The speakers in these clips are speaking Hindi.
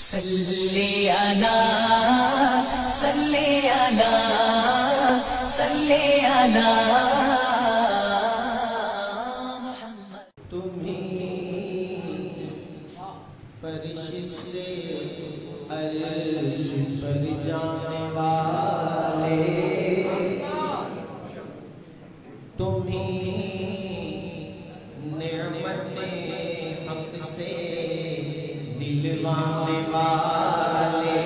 सल्ली अला सल्ली अला सल्ली अला मुहम्मद। तुम्हीं फरिश से अर्श पर जाने वाले, तुम्हीं नेमतें हमसे दिलवाने वाले,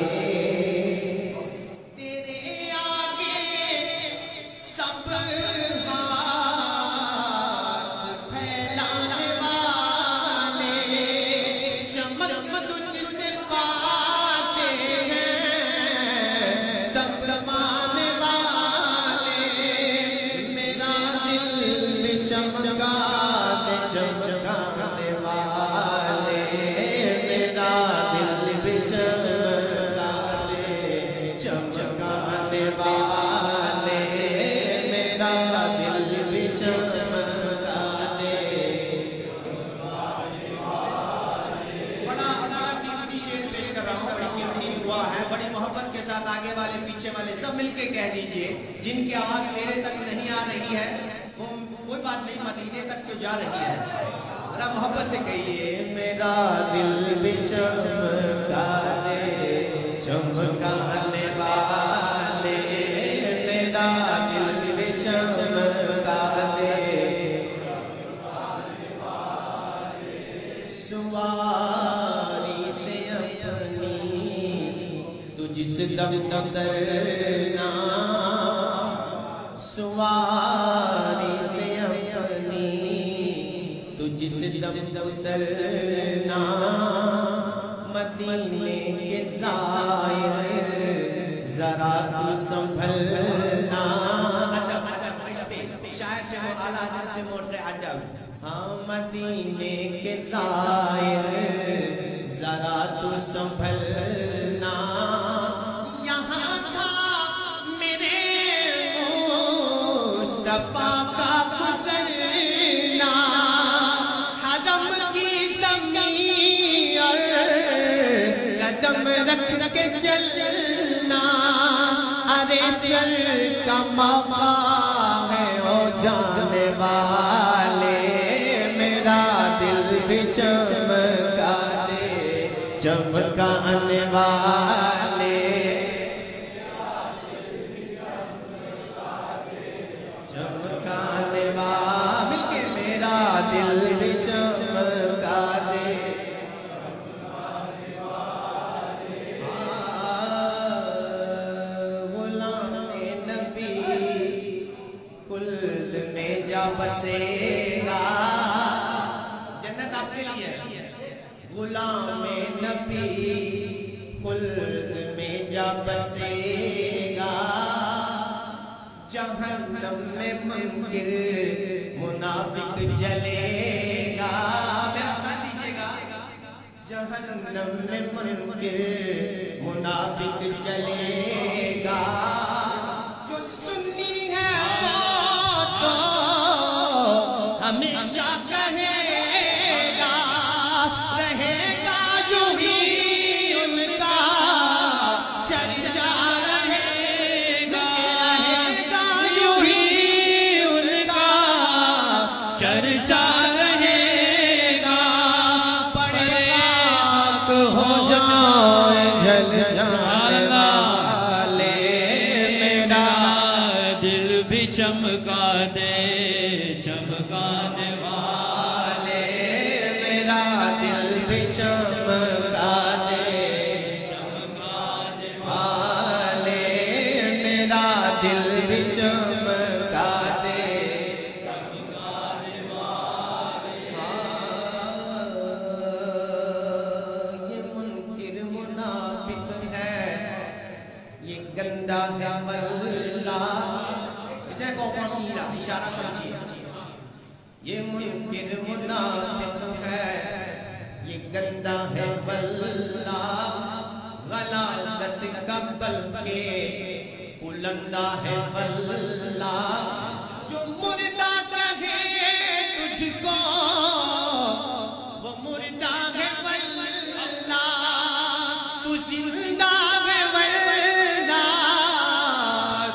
तेरे आगे सब हाथ फैलाने वाले, चमक तुझसे पाते हैं सब जमाने वाले, मेरा दिल भी चमका दे चमकाने वाले, मेरा दिल भी चमका दे चमकाने वाले, मेरा दिल भी चमका दे। बड़ा कीमती शेर पेश कर रहा हूँ, बड़ी कीमती दुआ है, बड़ी मोहब्बत के साथ आगे वाले पीछे वाले सब मिलके कह दीजिए, जिनकी आवाज मेरे तक नहीं आ रही है वो कोई बात नहीं, मदीने तक तो जा रही है, बड़ा मोहब्बत से कहिए, मेरा दिल भी चमका दे चमकाने वाले, मेरा दिल भी चमका दे। सवारी से अपनी तुझ दम उतरना, सवारी से अपनी तुझसे दम उतरना, मदीने के ज़ाहिर जरा तू संभलना। अदब अदब इस पे शायर से वो आला हज़रत पे मोड़ गए अदब। हाँ मदीने के ज़ाहिर जरा तू संभलना, यहाँ था मेरे मुस्तफा का गुज़रना, हरम की ज़मीन और कदम रख के चलना, अरे सर का मौका है ओ जाने वाले, मेरा दिल भी चमका दे चमकाने वाले, चमकाने वाले, मेरा दिल भी चमका दे। गुलाम नबी खुल्द में जा बसेगा, जन्नत आपके लिए है। गुलाम नबी खुल्द में जा बसेगा, जहन्नम में मुनकिर मुनाफिक जलेगा, मेरा साथ दीजिएगा, जहन्नम में मुनकिर मुनाफिक जलेगा, जो सुन्नी है वो तो हमेशा कहेगा, रहेगा जो ही उनका चर्चा रहेगा, रहेगा जो ही उनका चर्चा रहेगा, पड़ेगा हो जाए जल जाने वाले, मेरा दिल भी चमका दे चमकाने वाले, मेरा दिल भी चमका दे चमकाने वाले, मेरा दिल भी चमका दे। ये मुनकिर मुनाफिक है, ये गंदा है वल्ला, इसे को सीधा इशारा समझिए, ये मुनकिर मुनाफिक है, ये गंदा है वल्ला, गलाज़त का बल्कि बुलंदा है वल्ला, जो मुर्दा कहे तुझको वो मुर्दा है वल्ला, जिंदा है वरना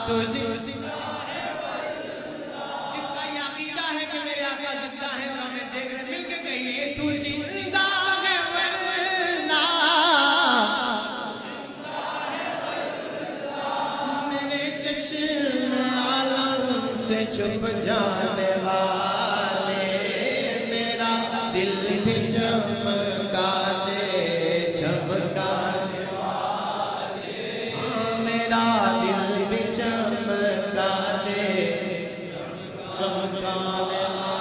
तू जिंदा है, जिसका ये अकीदा है कि मेरे आका जिंदा है और हमें देख रहे, मिलके कहिए तू जिंदा है वरना मेरे चश्म आलम से छुप जाने वाले, मेरा दिल भी चमका दे चमकाने वाले, हाँ मेरा दिल भी चमका दे चमकाने वाले।